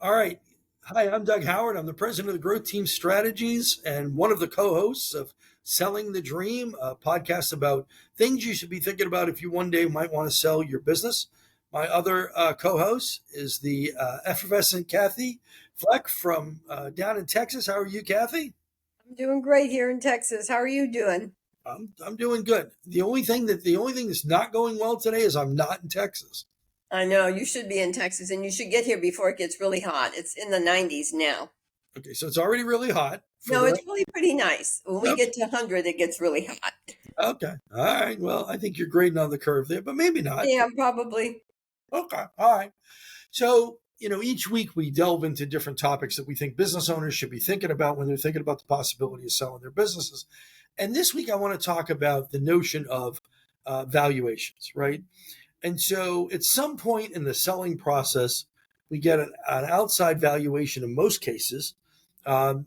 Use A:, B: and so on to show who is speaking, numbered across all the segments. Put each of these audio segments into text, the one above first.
A: All right. Hi, I'm Doug Howard. I'm the president of the Growth Team Strategies and one of the co hosts of Selling the Dream, a podcast about things you should be thinking about if you one day might want to sell your business. My other co host is the effervescent Kathi Fleck from down in Texas. How are you, Kathy?
B: I'm doing great here in Texas. How are you doing?
A: I'm doing good. The only thing that's not going well today is I'm not in Texas.
B: I know you should be in Texas and you should get here before it gets really hot. It's in the 90s now.
A: Okay, so it's already really hot for
B: No,
A: where.
B: it's really pretty nice. When we get to 100, it gets really hot.
A: Okay. All right. Well, I think you're grading on the curve there, but maybe not.
B: Yeah, probably.
A: Okay. All right. So, each week we delve into different topics that we think business owners should be thinking about when they're thinking about the possibility of selling their businesses. And this week I want to talk about the notion of valuations, right? And so at some point in the selling process, we get an outside valuation in most cases,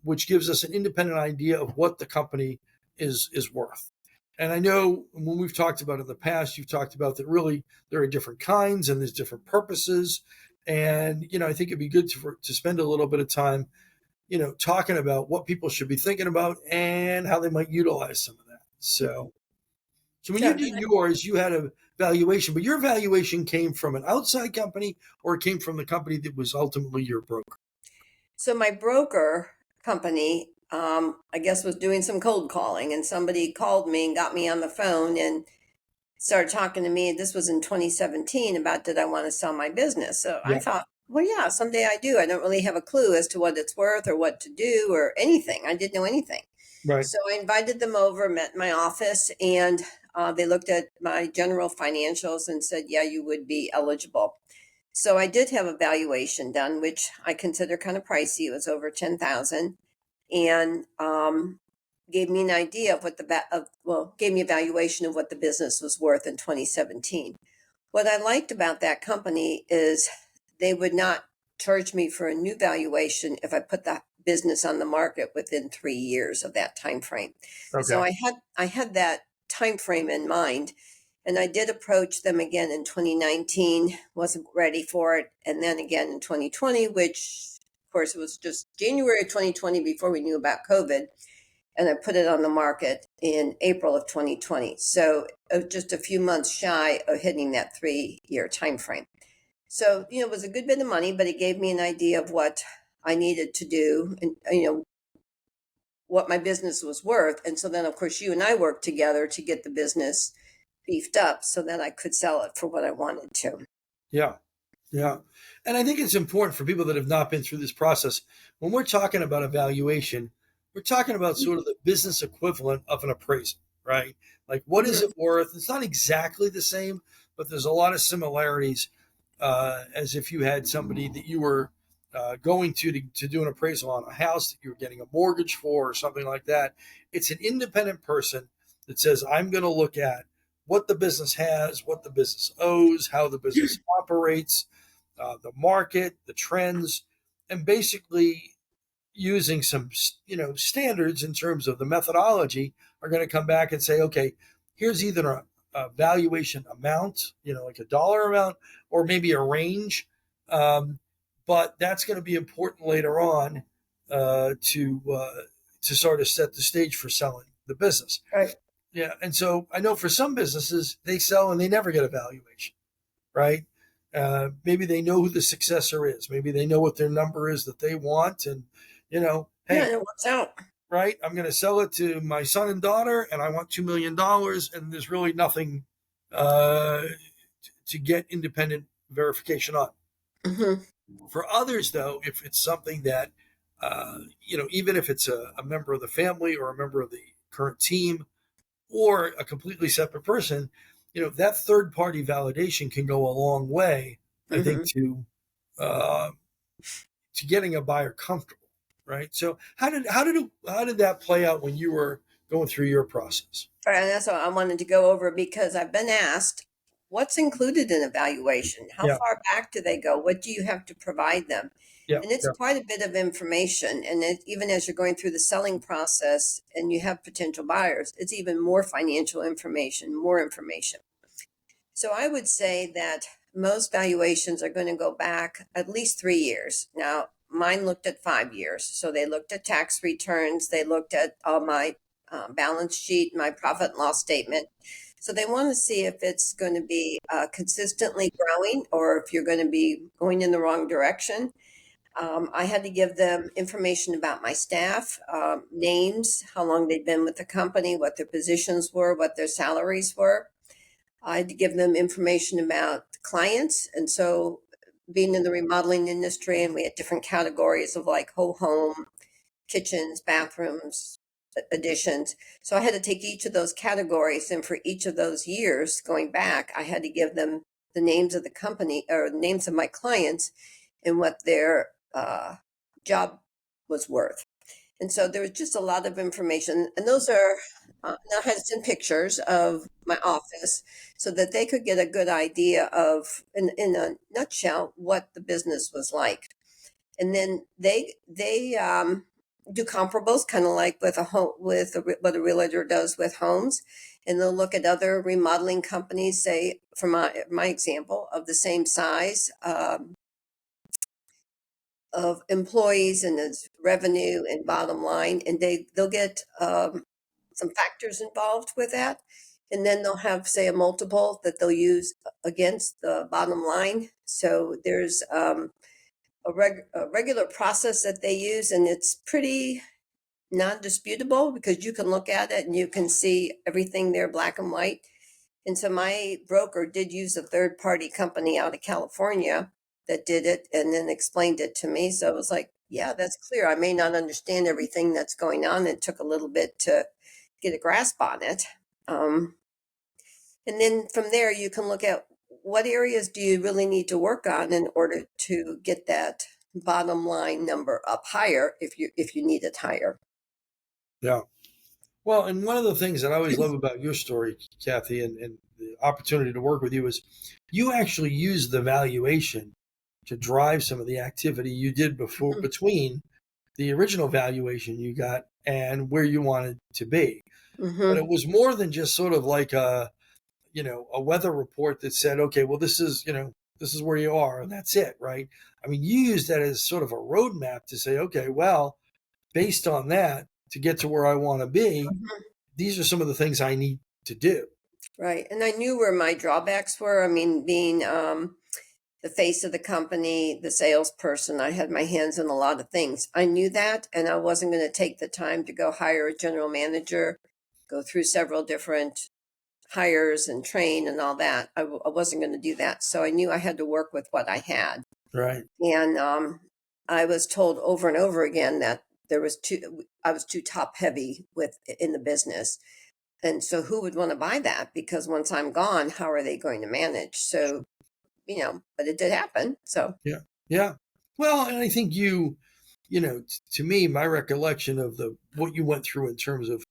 A: which gives us an independent idea of what the company is worth. And I know when we've talked about it in the past, you've talked about that really there are different kinds and there's different purposes. And, I think it'd be good to spend a little bit of time, talking about what people should be thinking about and how they might utilize some of that. So when you
B: Sure.
A: did yours, you had a valuation, but your valuation came from an outside company or it came from the company that was ultimately your broker?
B: So my broker company, I guess, was doing some cold calling, and somebody called me and got me on the phone and started talking to me. This was in 2017 about did I want to sell my business. So I
A: Yeah.
B: thought, well, yeah, someday I do. I don't really have a clue as to what it's worth or what to do or anything. I didn't know anything.
A: Right.
B: So I invited them over, met in my office, and they looked at my general financials and said, yeah, you would be eligible. So I did have a valuation done, which I consider kind of pricey. It was over 10,000, and gave me an idea of what gave me a valuation of what the business was worth in 2017. What I liked about that company is they would not charge me for a new valuation if I put the business on the market within 3 years of that time frame. So
A: Okay.
B: I had that time frame in mind, and I did approach them again in 2019, wasn't ready for it, and then again in 2020, which of course it was just January of 2020 before we knew about COVID, and I put it on the market in April of 2020. So just a few months shy of hitting that 3-year time frame. So, it was a good bit of money, but it gave me an idea of what I needed to do and, what my business was worth. And so then, of course, you and I worked together to get the business beefed up so that I could sell it for what I wanted to.
A: Yeah. Yeah. And I think it's important for people that have not been through this process. When we're talking about a valuation, we're talking about sort of the business equivalent of an appraisal, right? Like, what is
B: Mhm.
A: it worth? It's not exactly the same, but there's a lot of similarities, as if you had somebody that you were going to do an appraisal on a house that you were getting a mortgage for or something like that. It's an independent person that says, I'm going to look at what the business has, what the business owes, how the business operates, the market, the trends, and basically using some standards in terms of the methodology are going to come back and say, okay, here's either a valuation amount, like a dollar amount, or maybe a range, but that's going to be important later on to sort of set the stage for selling the business.
B: Right.
A: Yeah, and so I know for some businesses they sell and they never get a valuation, right? Maybe they know who the successor is. Maybe they know what their number is that they want, and
B: Yeah,
A: hey,
B: and it works out.
A: right, I'm going to sell it to my son and daughter, and I want $2 million, and there's really nothing uh, to get independent verification on.
B: Hmm.
A: For others, though, if it's something that even if it's a member of the family or a member of the current team or a completely separate person, that third party validation can go a long way, I think,
B: Hmm.
A: uh, to getting a buyer comfortable, right? So how did that play out when you were going through your process?
B: Right, and that's what I wanted to go over because I've been asked what's included in evaluation? How
A: Yeah,
B: far back do they go? What do you have to provide them?
A: yeah,
B: And it's
A: yeah,
B: quite a bit of information. And even as you're going through the selling process and you have potential buyers, it's even more financial information, more information. So I would say that most valuations are going to go back at least 3 years. Now, mine looked at 5 years. So they looked at tax returns, they looked at all my balance sheet, my profit and loss statement. So they want to see if it's going to be consistently growing or if you're going to be going in the wrong direction. I had to give them information about my staff, names, how long they'd been with the company, what their positions were, what their salaries were. I had to give them information about clients. And so, being in the remodeling industry, and we had different categories of like whole home, kitchens, bathrooms, additions. So, I had to take each of those categories. And for each of those years going back, I had to give them the names of the company or the names of my clients and what their job was worth. And so there was just a lot of information. And those are now had some pictures of my office so that they could get a good idea of, in a nutshell, what the business was like. And then they do comparables, kind of like with a home, what a realtor does with homes. And they'll look at other remodeling companies, say, for my example, of the same size, of employees and its revenue and bottom line, and they'll get some factors involved with that, and then they'll have, say, a multiple that they'll use against the bottom line. So there's a regular process that they use, and it's pretty non-disputable because you can look at it and you can see everything there black and white. And so my broker did use a third party company out of California that did it and then explained it to me. So it was like, yeah, that's clear. I may not understand everything that's going on. It took a little bit to get a grasp on it. And then from there, you can look at what areas do you really need to work on in order to get that bottom line number up higher if you need it higher.
A: Yeah. Well, and one of the things that I always love about your story, Kathi, and the opportunity to work with you is you actually use the valuation to drive some of the activity you did before between the original valuation you got and where you wanted to be. But it was more than just sort of like a weather report that said, okay, well, this is where you are and that's it, right? I mean, you use that as sort of a roadmap to say, okay, well, based on that, to get to where I want to be, these are some of the things I need to do.
B: Right. And I knew where my drawbacks were. I mean, being the face of the company, the salesperson, I had my hands in a lot of things. I knew that, and I wasn't going to take the time to go hire a general manager, go through several different hires and train and all that. I wasn't going to do that. So I knew I had to work with what I had.
A: Right.
B: And I was told over and over again that I was too top heavy in the business. And so who would want to buy that? Because once I'm gone, how are they going to manage? So, but it did happen. So
A: Yeah. Yeah. Well, and I think to me, my recollection of what you went through in terms of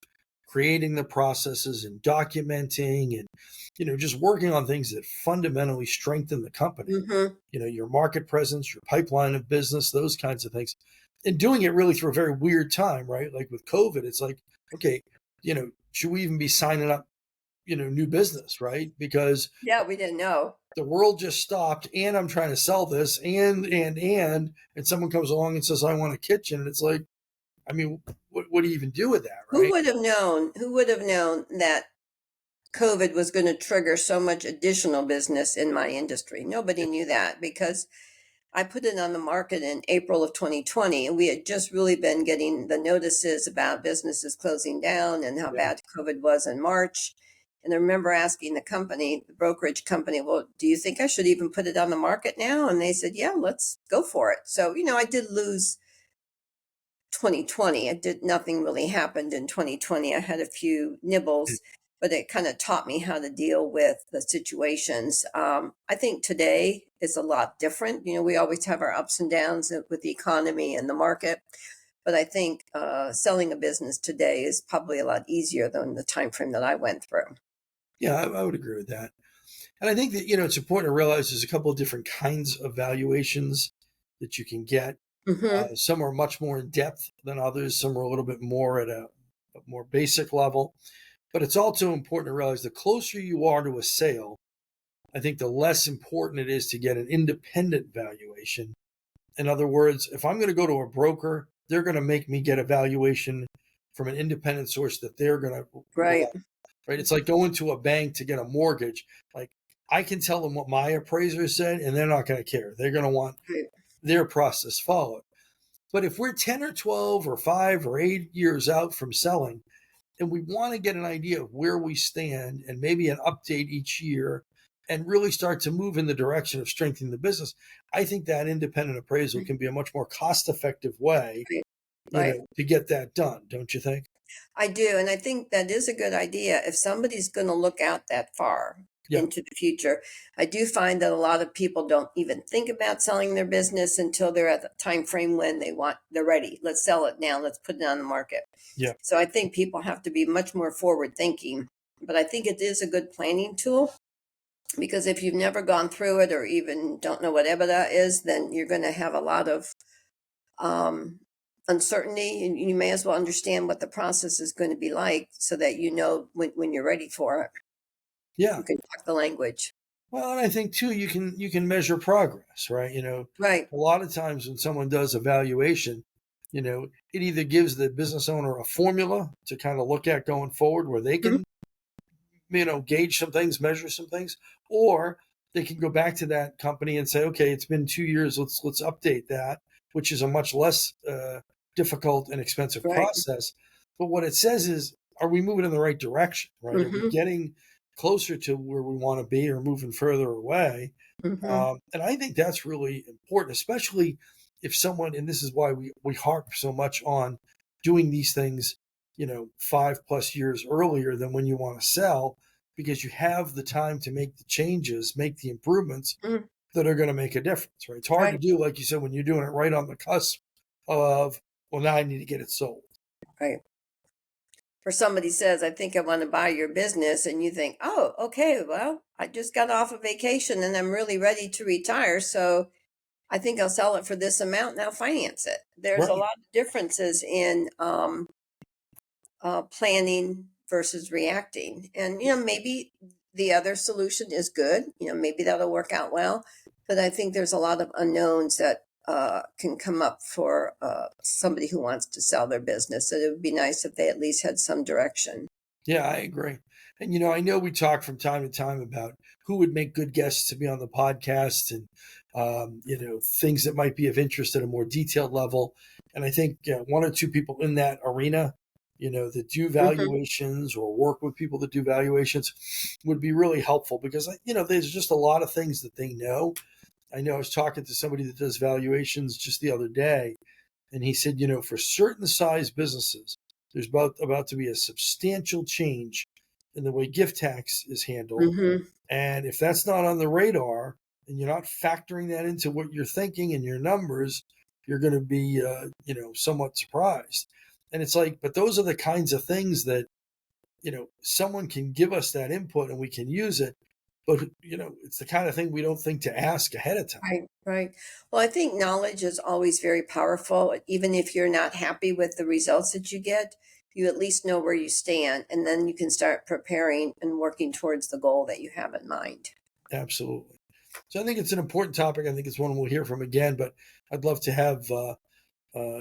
A: creating the processes and documenting and, just working on things that fundamentally strengthen the company, your market presence, your pipeline of business, those kinds of things, and doing it really through a very weird time, right? Like with COVID, it's like, okay, should we even be signing up, new business, right? Because
B: yeah, we didn't know.
A: the world just stopped and I'm trying to sell this and someone comes along and says, I want a kitchen. And it's like, I mean, what do you even do with that, right?
B: Who would have known that COVID was going to trigger so much additional business in my industry? Nobody knew that because I put it on the market in April of 2020, and we had just really been getting the notices about businesses closing down and how bad COVID was in March. And I remember asking the brokerage company, well, do you think I should even put it on the market now? And they said, yeah, let's go for it. So, I did lose 2020. Nothing really happened in 2020. I had a few nibbles, but it kind of taught me how to deal with the situations. I think today is a lot different. We always have our ups and downs with the economy and the market, but I think selling a business today is probably a lot easier than the time frame that I went through.
A: Yeah, I would agree with that. And I think that, it's important to realize there's a couple of different kinds of valuations that you can get. Some are much more in depth than others. Some are a little bit more at a more basic level. But it's also important to realize the closer you are to a sale, I think the less important it is to get an independent valuation. In other words, if I'm going to go to a broker, they're going to make me get a valuation from an independent source that they're going to
B: Right.
A: right? It's like going to a bank to get a mortgage. Like I can tell them what my appraiser said, and they're not going to care. They're going to want
B: Right.
A: their process followed. But if we're 10 or 12 or 5 or 8 years out from selling, and we want to get an idea of where we stand and maybe an update each year and really start to move in the direction of strengthening the business, I think that independent appraisal can be a much more cost-effective way,
B: Right.
A: to get that done, don't you think?
B: I do. And I think that is a good idea. If somebody's going to look out that far
A: Yeah.
B: into the future, I do find that a lot of people don't even think about selling their business until they're at the time frame when they're ready. Let's sell it now. Let's put it on the market.
A: Yeah.
B: So I think people have to be much more forward thinking. But I think it is a good planning tool, because if you've never gone through it or even don't know what EBITDA is, then you're going to have a lot of uncertainty, and you may as well understand what the process is going to be like so that you know when you're ready for it.
A: Yeah.
B: You can talk the language.
A: Well, and I think too, you can measure progress, right?
B: Right.
A: A lot of times when someone does a valuation, it either gives the business owner a formula to kind of look at going forward where they can, gauge some things, measure some things, or they can go back to that company and say, okay, it's been 2 years. Let's update that, which is a much less difficult and expensive
B: Right.
A: process. But what it says is, are we moving in the right direction, right? Are we getting closer to where we want to be or moving further away? And I think that's really important, especially if someone, and this is why we harp so much on doing these things, 5+ years earlier than when you want to sell, because you have the time to make the changes, make the improvements that are going to make a difference, right? It's hard to do, like you said, when you're doing it right on the cusp of, well, now I need to get it sold.
B: Right. Or somebody says, I think I want to buy your business, and you think, oh, okay, well, I just got off a vacation and I'm really ready to retire, so I think I'll sell it for this amount and I'll finance it. There's a
A: Right.
B: lot of differences in planning versus reacting. And, maybe the other solution is good. Maybe that'll work out well. But I think there's a lot of unknowns that can come up for somebody who wants to sell their business. So it would be nice if they at least had some direction.
A: Yeah, I agree. And, I know we talk from time to time about who would make good guests to be on the podcast and, things that might be of interest at a more detailed level. And I think one or two people in that arena, that do valuations or work with people that do valuations would be really helpful because, there's just a lot of things that they know. I know I was talking to somebody that does valuations just the other day, and he said, for certain size businesses, there's about to be a substantial change in the way gift tax is handled. And if that's not on the radar and you're not factoring that into what you're thinking and your numbers, you're going to be, somewhat surprised. And it's like, but those are the kinds of things that, someone can give us that input and we can use it. But, it's the kind of thing we don't think to ask ahead of time.
B: Right, right. Well, I think knowledge is always very powerful. Even if you're not happy with the results that you get, you at least know where you stand, and then you can start preparing and working towards the goal that you have in mind.
A: Absolutely. So I think it's an important topic. I think it's one we'll hear from again, but I'd love to have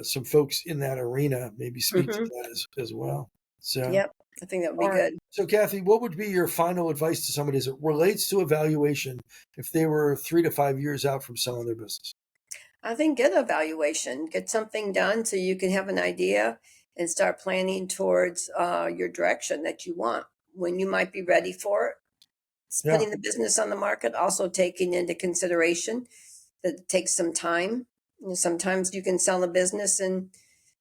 A: some folks in that arena maybe speak to that as well. So,
B: Yep, I think that would be
A: all right.
B: good.
A: So, Kathi, what would be your final advice to somebody as it relates to evaluation if they were 3 to 5 years out from selling their business?
B: I think get a valuation, get something done so you can have an idea and start planning towards your direction that you want, when you might be ready for it. It's
A: Yeah.
B: putting the business on the market, also taking into consideration that it takes some time. Sometimes you can sell a business in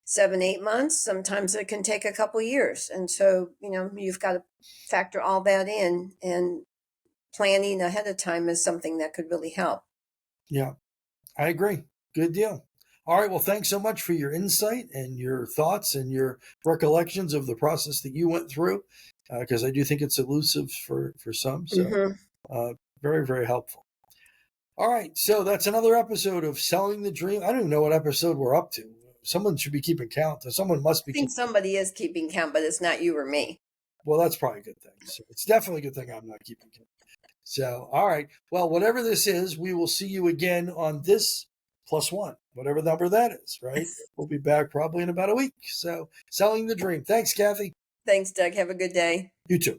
B: 7, 8 months. Sometimes it can take a couple years. And so, you've got to factor all that in, and planning ahead of time is something that could really help.
A: Yeah, I agree. Good deal. All right. Well, thanks so much for your insight and your thoughts and your recollections of the process that you went through, because I do think it's elusive for some. So very, very helpful. All right. So that's another episode of Selling the Dream. I don't even know what episode we're up to. Someone should be keeping count. Someone must be.
B: I think somebody is keeping count, but it's not you or me.
A: Well, that's probably a good thing. So it's definitely a good thing I'm not keeping count. So, all right. Well, whatever this is, we will see you again on this +1, whatever number that is, right? We'll be back probably in about a week. So, selling the dream. Thanks, Kathi.
B: Thanks, Doug. Have a good day.
A: You too.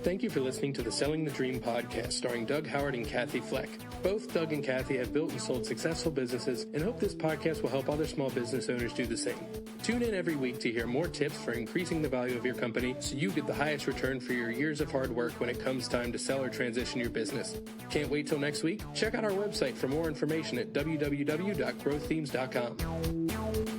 C: Thank you for listening to the Selling the Dream podcast starring Doug, Howard, and Kathi Fleck. Both Doug and Kathi have built and sold successful businesses and hope this podcast will help other small business owners do the same. Tune in every week to hear more tips for increasing the value of your company so you get the highest return for your years of hard work when it comes time to sell or transition your business. Can't wait till next week? Check out our website for more information at www.growththemes.com.